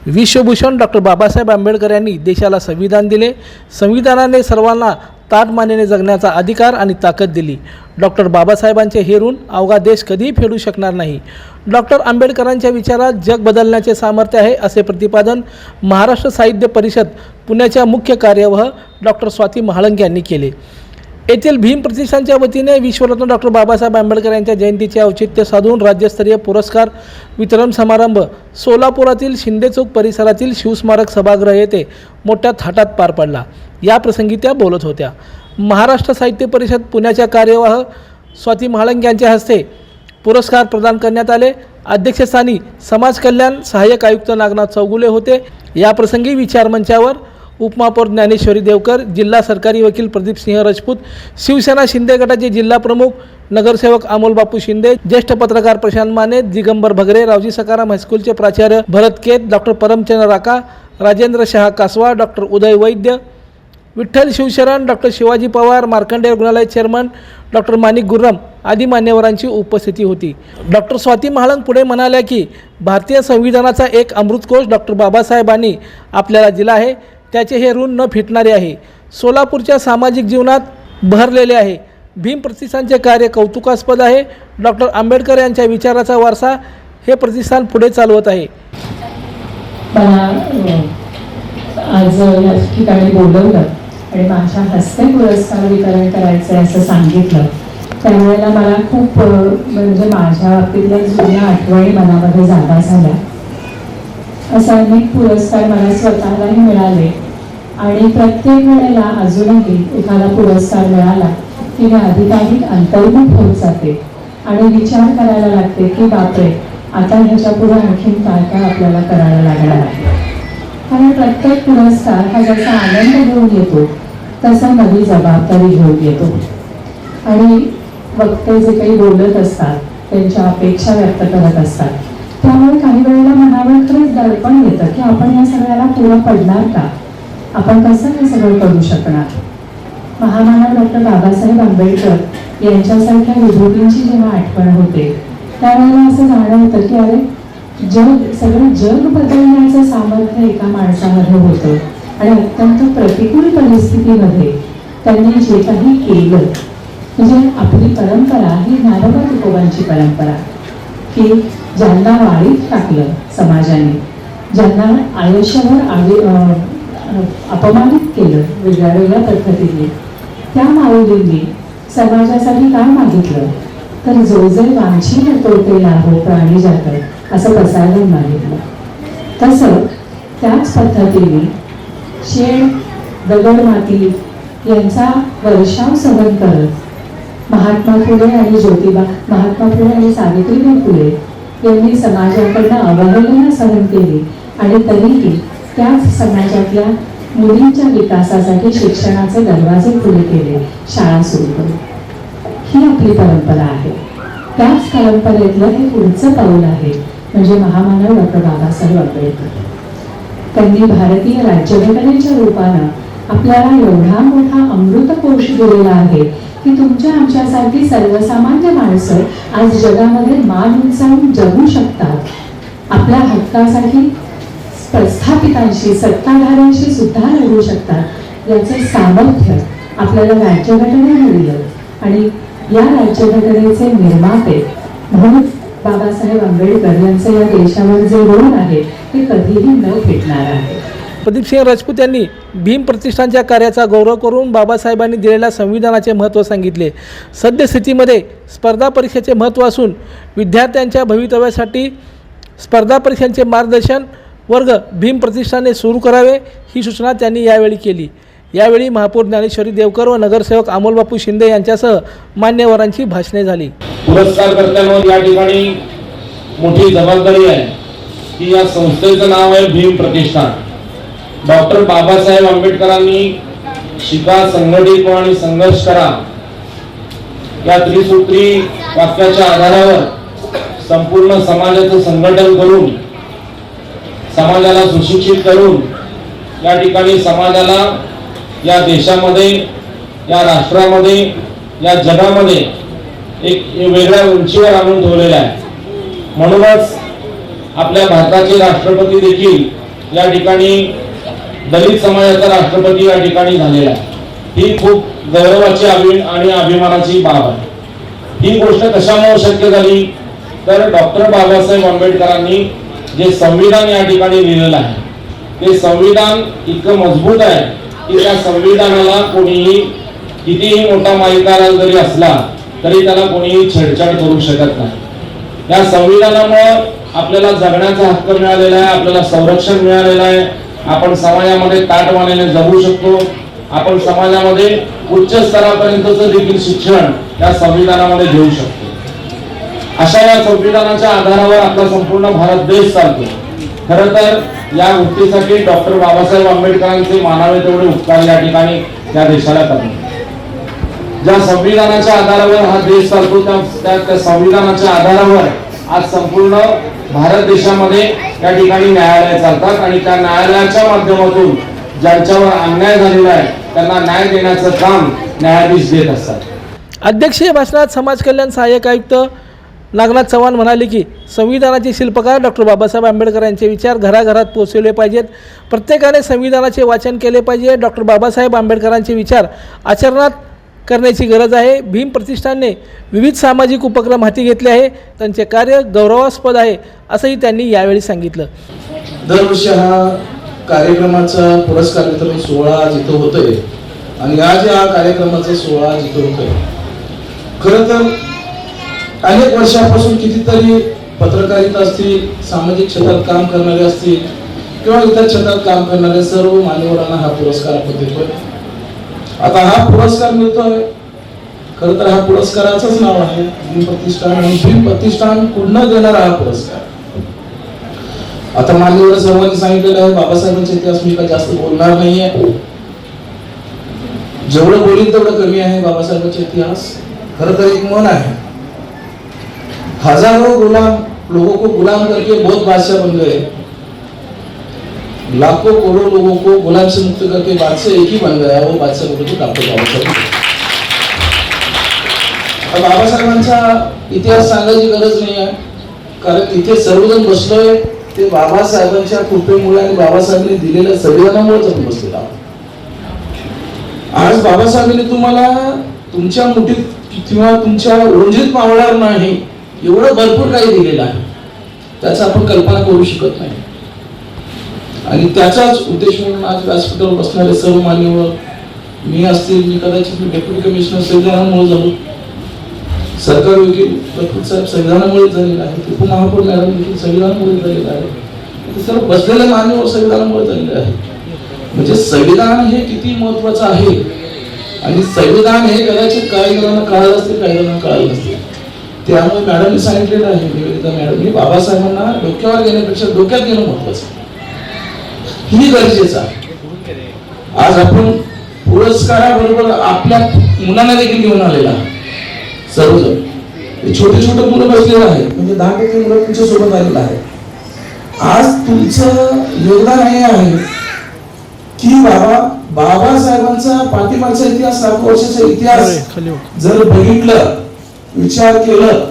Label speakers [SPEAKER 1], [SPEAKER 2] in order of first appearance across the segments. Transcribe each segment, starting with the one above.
[SPEAKER 1] Vishwabhushan doctor Babasaheb Ambedkar यांनी देशाला संविधान दिले. संविधानाने सर्वांना ताटमानेने जगण्याचा अधिकार आणि ताकद दिली. डॉक्टर बाबासाहेबांचे हे ऋण अवघा देश कधीही फेडू शकणार नाही. डॉक्टर आंबेडकरांच्या विचारात जग बदलण्याचे सामर्थ्य आहे, असे प्रतिपादन महाराष्ट्र साहित्य परिषद पुण्याच्या मुख्य कार्यवाह डॉक्टर स्वाती महाळंक यांनी केले. येथील भीम प्रतिष्ठानच्या वतीने विश्वरत्न डॉक्टर बाबासाहेब आंबेडकर यांच्या जयंतीचे औचित्य साधून राज्यस्तरीय पुरस्कार वितरण समारंभ सोलापुरातील शिंदे चौक परिसरातील शिवस्मारक सभागृह येथे मोठ्या थाटात पार पडला. या प्रसंगी त्या बोलत होत्या. महाराष्ट्र साहित्य परिषद पुण्याच्या कार्यवाह स्वाती महाळंक यांच्या हस्ते पुरस्कार प्रदान करण्यात आले. अध्यक्षस्थानी समाज कल्याण सहाय्यक आयुक्त नागनाथ चौगुले होते. या प्रसंगी विचारमंचावर उपमहापौर ज्ञानेश्वरी देवकर, जिल्हा सरकारी वकील प्रदीप सिंह राजपूत, शिवसेना शिंदे गटाचे जिल्हा प्रमुख नगरसेवक अमोल बापू शिंदे, ज्येष्ठ पत्रकार प्रशांत माने, दिगंबर भगरे, रावजी सकाराम हायस्कूलचे प्राचार्य भरत केत, डॉक्टर परमचंद्र राका, राजेंद्र शहा कासवा, डॉक्टर उदय वैद्य, विठ्ठल शिवशरण, डॉक्टर शिवाजी पवार, मार्कंडेय रुग्णालय चेअरमन डॉक्टर माणिक गुर्रम आदी मान्यवरांची उपस्थिती होती. डॉक्टर स्वाती महाळंक पुढे म्हणाल्या की भारतीय संविधानाचा एक अमृतकोश डॉक्टर बाबासाहेबांनी आपल्याला दिला आहे. त्याचे हे ऋण न फिटणारे आहे. सोलापूरच्या सामाजिक जीवनात बहरलेले आहे. भीम प्रतिष्ठानचे कार्य कौतुकास्पद आहे. डॉक्टर आंबेडकर यांच्या विचाराचा वारसा हे प्रतिष्ठान पुढे चालवत आहे.
[SPEAKER 2] आज या ठिकाणी बोलवलं आणि माझ्या हस्ते पुरस्कार वितरण करायचं आहे असं सांगितलं. त्यावेळेला मला खूप म्हणजे माझ्या बाबतीतल्या जुन्या आठवणी मनामध्ये जागा झाल्या. असे अनेक पुरस्कार मला स्वतःलाही मिळाले आणि प्रत्येक वेळेला अजूनही एखादा पुरस्कार मिळाला की मी अधिकाधिक अंतर्मुख होत जाते आणि विचार करायला लागते की बापरे, आता ह्याच्या पुढे आणखीन काय काय आपल्याला करायला लागणार आहे. कारण प्रत्येक पुरस्कार हा जसा आनंद घेऊन येतो तसा नवी जबाबदारी घेऊन येतो आणि वक्ते जे काही बोलत असतात त्यांच्या अपेक्षा व्यक्त करत असतात. त्यामुळे काही वेळेला मनावर खरंच दडपण येतं की आपण या सगळ्याला पुढं पडणार का, आपण कसं हे सगळं करू शकणार. महामानव डॉक्टर बाबासाहेब आंबेडकर यांच्यासारख्या विभूतींची जेव्हा आठवण होते त्यावेळेला असं जाणवतं की अरे सगळं जग बदलण्याचं सामर्थ्य एका माणसामध्ये होतं आणि अत्यंत प्रतिकूल परिस्थितीमध्ये त्यांनी जे काही केलं म्हणजे आपली परंपरा ही नारोबा तुकोबांची परंपरा की ज्यांना वाळीत टाकलं समाजाने, ज्यांना आयुष्यभर अपमानित केलं वेगळ्या वेगळ्या पद्धतीने, त्या माऊलींनी समाजासाठी काय मागितलं तर जो जे वांछी तोटे लाभो प्राणी जातात असं पसायला मागितलं. तसं त्याच पद्धतीने शेण दगड माती यांचा वर्षाव सहन करत महात्मा फुले आणि ज्योतिबा, महात्मा फुले आणि सावित्रीबाई फुले यांनी समाजाकडनं अवहेलना सहन केली आणि तरीही त्याच समाजातल्या मुलींच्या विकासासाठी शिक्षणाचे दरवाजे खुले केले, शाळा सुरू केली. ही आपली परंपरा आहे. त्याच परंपरेतलं हे पुढचं पाऊल आहे म्हणजे महामानव डॉक्टर बाबासाहेब आंबेडकर. त्यांनी भारतीय राज्यघटनेच्या रूपानं आपल्याला एवढा मोठा अमृतकोश दिलेला आहे की तुमच्या आमच्यासारखी सर्वसामान्य माणसं आज जगामध्ये मान उंचावून जगू शकतात. आपल्या हक्कासाठी प्रस्थापितांशी सत्ताधाऱ्यांशी सुद्धा लढू शकतात. याचे सामर्थ्य आपल्याला राज्यघटनेने दिलं आणि या राज्यघटनेचे निर्माते म्हणून बाबासाहेब आंबेडकर यांचे या देशावर जे ऋण आहे ते कधीही न फिटणार आहे.
[SPEAKER 1] प्रदीप सिंह राजपूत यांनी भीम प्रतिष्ठानच्या कार्याचा गौरव करून बाबासाहेबांनी दिलेल्या संविधानाचे महत्त्व सांगितले. सद्यस्थितीमध्ये स्पर्धा परीक्षेचे महत्त्व असून विद्यार्थ्यांच्या भवितव्यासाठी स्पर्धा परीक्षांचे मार्गदर्शन वर्ग भीम प्रतिष्ठानने सुरू करावे ही सूचना त्यांनी यावेळी केली. यावेळी महापौर ज्ञानेश्वरी देवकर व नगरसेवक अमोल बापू शिंदे यांच्यासह मान्यवरांची भाषणे झाली.
[SPEAKER 3] पुरस्कार करताना या ठिकाणी मोठी जबाबदारी आहे की या संस्थेचं नाव आहे भीम प्रतिष्ठान. डॉक्टर बाबासाहेब आंबेडकरांनी शिका, संघटित व्हा आणि संघर्ष करा या त्रिसूत्री वाक्याच्या आधारावर संपूर्ण समाजाचं संघटन करून समाजाला सुशिक्षित करून या ठिकाणी समाजाला या देशामध्ये, या राष्ट्रामध्ये, या जगामध्ये एक वेगळ्या उंचीवर आणून ठेवलेला आहे. म्हणूनच आपल्या भारताचे राष्ट्रपती देखील या ठिकाणी दलित समाजाचा राष्ट्रपती या ठिकाणी झालेला आहे. ही खूप गौरवाची आणि अभिमानाची बाब आहे. ही गोष्ट कशामुळे शक्य झाली तर डॉक्टर बाबासाहेब आंबेडकरांनी जे संविधान या ठिकाणी लिहिलेलं आहे ते संविधान इतकं मजबूत आहे की त्या संविधानाला कोणीही कितीही मोठा मालिकाला जरी असला तरी त्याला कोणीही छेडछाड करू शकत नाही. या संविधानामुळे आपल्याला जगण्याचा हक्क मिळालेला आहे, आपल्याला संरक्षण मिळालेलं आहे. आपण समाजामध्ये ताटमानेने जगू शकतो. आपण समाजामध्ये उच्च स्तरापर्यंतचं देखील शिक्षण या संविधानामध्ये घेऊ शकतो. अशा या संविधानाच्या आधारावर आपला संपूर्ण भारत देश चालतो. खरं तर या गोष्टीसाठी डॉक्टर बाबासाहेब आंबेडकरांचे मानावे तेवढे उपकार या ठिकाणी त्या देशाला करतात. ज्या संविधानाच्या आधारावर हा देश चालतो त्या संविधानाच्या आधारावर आज संपूर्ण भारत देशामध्ये या ठिकाणी न्यायालय चालतात आणि त्या न्यायालयाच्या माध्यमातून ज्यांच्यावर अन्याय झालेला आहे त्यांना न्याय देण्याचं काम न्यायाधीश देत असतात.
[SPEAKER 1] अध्यक्षीय भाषणात समाज कल्याण सहाय्यक आयुक्त नागनाथ चव्हाण म्हणाले की संविधानाचे शिल्पकार डॉक्टर बाबासाहेब आंबेडकर यांचे विचार घराघरात पोहोचवले पाहिजेत. प्रत्येकाने संविधानाचे वाचन केले पाहिजे. डॉक्टर बाबासाहेब आंबेडकरांचे विचार आचरणात करण्याची गरज आहे. भीम प्रतिष्ठानने विविध सामाजिक उपक्रम हाती घेतले आहे. त्यांचे कार्य गौरवास्पद आहे असंही त्यांनी यावेळी सांगितलं.
[SPEAKER 4] दरवर्षी हा कार्यक्रमाचा पुरस्कार वितरण सोहळा जिथं होतोय आणि आज या कार्यक्रमाचा सोहळा जिथं होतोय. खरं तर अनेक वर्षापासून कितीतरी पत्रकारिता असतील, सामाजिक क्षेत्रात काम करणारे असतील किंवा इतर क्षेत्रात काम करणारे सर्व मान्यवरांना हा पुरस्कार आपण देतोय. आता हा पुरस्कार मिळतोय, खरं तर हा पुरस्काराचंच नाव आहे भीम प्रतिष्ठान आणि भीम प्रतिष्ठान पुन्हा देणारा हा पुरस्कार. आता मान्यवर सर्वांनी सांगितलेलं आहे बाबासाहेबांचा इतिहास मी काय जास्त बोलणार नाहीये. जेवढं बोलीन तेवढं कमी आहे बाबासाहेबांचा इतिहास. खरं तर एक म्हण आहे, हजारों गुलाम लोगों को गुलाम करके बहुत बादशाह बन गए, लाखों करोड़ों लोगों को गुलाम से मुक्त करके बादशाह एक ही बन गया, वो बादशाह बोलतो डॉक्टर बाबासाहेब. बाबासाहेबांचा इतिहास सांगायची गरज नाही आहे, कारण तिथे सर्वजण बसलोय ते बाबासाहेबांच्या कृपेमुळे आणि बाबासाहेबांनी दिलेल्या संविधानामुळेच आपण बसलेलो आहोत. आज बाबासाहेबांनी तुम्हाला तुमच्या मुठीत किंवा तुमच्या ओंजीत मावणार नाही एवढं भरपूर काही दिलेलं आहे, त्याचं आपण कल्पना करू शकत नाही. आणि त्याचाच उद्देश म्हणून आज व्यासपीठावर बसणारे सर्व मान्यवर, मी असतील, मी कदाचित डेप्युटी कमिशनर संविधानामुळे झालो, सरकार वकील रफूट साहेब संविधानामुळे झालेला आहे, उपमहापौर मॅडम देखील संविधानामुळे झालेला आहे, ते सर्व बसलेले मान्यवर संविधानामुळे झालेले आहे. म्हणजे संविधान हे किती महत्वाचं आहे आणि संविधान हे कदाचित काही जणांना कळालं असते, काही जणांना कळालं नसते. त्यामुळे मॅडमने सांगितलेलं आहे, निवेदिता मॅडमनी, बाबासाहेबांना डोक्यावर घेण्यापेक्षा डोक्यात घेणं महत्वाचं ही गरजेचं आहे. आज आपण पुरस्काराबरोबर आपल्या मुलांना देखील घेऊन आलेला सर्वजण छोटे छोटे मुलं बसलेले आहेत, म्हणजे 10% मुलं तुमच्या सोबत आलेलं आहे. आज तुमचं योगदान हे आहे की बाबासाहेबांचा पाठीमागचा इतिहास, लाखो वर्षाचा इतिहास जर बघितलं, विचार केलं,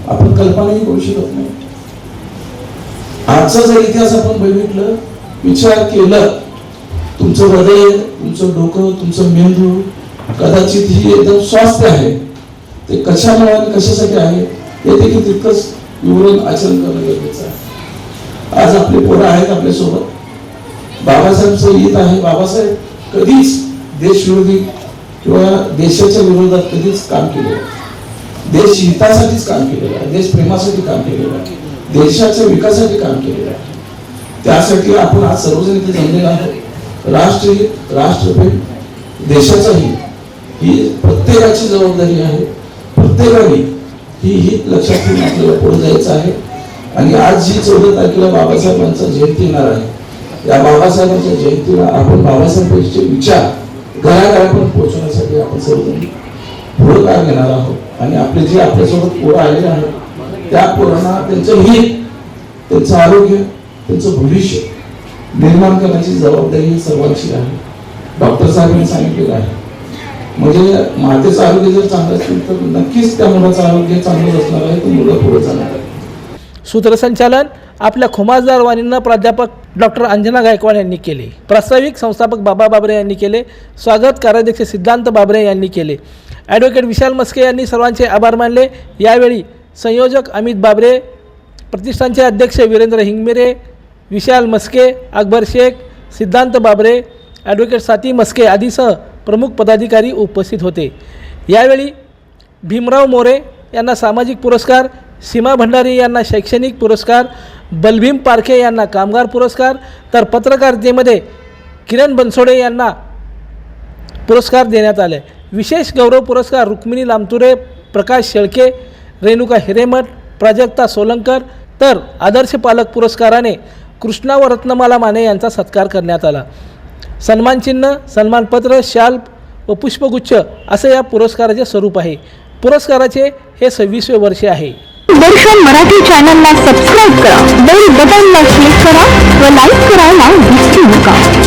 [SPEAKER 4] आपण कल्पनाही करू शकत नाही. आजचा जर इतिहास आपण बघितलं, विचार केलं, तुमचं हृदय, तुमचं डोकं, तुमचं मेंदू कदाचित ही एकदम स्वस्थ आहे. ते कशामुळे आणि कशासाठी आहे हे देखील तितकंच विवरण आचरण करणं गरजेचं आहे. आज आपले पोरं आहेत आपल्यासोबत, बाबासाहेबचं हित आहे. बाबासाहेब कधीच देशविरोधी किंवा देशाच्या विरोधात कधीच काम केलेलं आहे. देश हितासाठीच काम केलेलं आहे, देश प्रेमासाठी काम केलेलं आहे, देशाच्या विकासासाठी काम केलेलं आहे. त्यासाठी आपण आज सर्वजण इथे जमलेलो आहोत. राष्ट्रहित, राष्ट्रप्रेम, देशाचा हित ही प्रत्येकाची जबाबदारी आहे. प्रत्येकाने ही हित लक्षात ठेवून आपल्याला पुढे जायचं आहे. आणि आज जी 14 तारखेला बाबासाहेबांचा जयंती येणार आहे, या बाबासाहेबांच्या जयंतीला आपण बाबासाहेबांचे विचार घराघरापर्यंत पोहोचवण्यासाठी आपण सर्वजण पुढाकार घेणार आहोत. आणि आपले जे आपल्यासोबत पोरं आलेले आहेत त्या पोरांना त्यांचं हित, त्यांचं आरोग्य, त्यांचं भविष्य निर्माण करण्याची जबाबदारी सर्वांची आहे. डॉक्टर साहेबांनी सांगितलेलं आहे, म्हणजे मातेचं आरोग्य जर चांगलं असेल तर नक्कीच त्या मुलाचं आरोग्य चांगलं असणार आहे, तर मुलं पुढे जाणार आहे.
[SPEAKER 1] सूत्रसंचालन आपल्या खुमासदार वाणीनं प्राध्यापक डॉक्टर अंजना गायकवाड यांनी केले. प्रास्ताविक संस्थापक बाबा बाबरे यांनी केले. स्वागत कार्याध्यक्ष सिद्धांत बाबरे यांनी केले. ॲडव्होकेट विशाल मस्के यांनी सर्वांचे आभार मानले. यावेळी संयोजक अमित बाबरे, प्रतिष्ठानचे अध्यक्ष वीरेंद्र हिंगमिरे, विशाल मस्के, अकबर शेख, सिद्धांत बाबरे, ॲडव्होकेट स्वाती मस्के आदीसह प्रमुख पदाधिकारी उपस्थित होते. यावेळी भीमराव मोरे यांना सामाजिक पुरस्कार, सीमा भंडारी यांना शैक्षणिक पुरस्कार, बलभीम पारखे यांना कामगार पुरस्कार, तर पत्रकारितेमध्ये किरण बनसोडे यांना पुरस्कार देण्यात आले. विशेष गौरव पुरस्कार रुक्मिणी लामतुरे, प्रकाश शेळके, रेणुका हिरेमठ, प्राजक्ता सोलंकर, तर आदर्श पालक पुरस्काराने कृष्णा व रत्नमाला माने यांचा सत्कार करण्यात आला. सन्मानचिन्ह, सन्मानपत्र, शाल व पुष्पगुच्छ असे या पुरस्काराचे स्वरूप आहे. पुरस्काराचे हे 26वे वर्ष आहे.
[SPEAKER 5] दर्शन मराठी चॅनलला सबस्क्राईब करा, बेल बटनला क्लिक करा व लाईक करायला विसरू नका.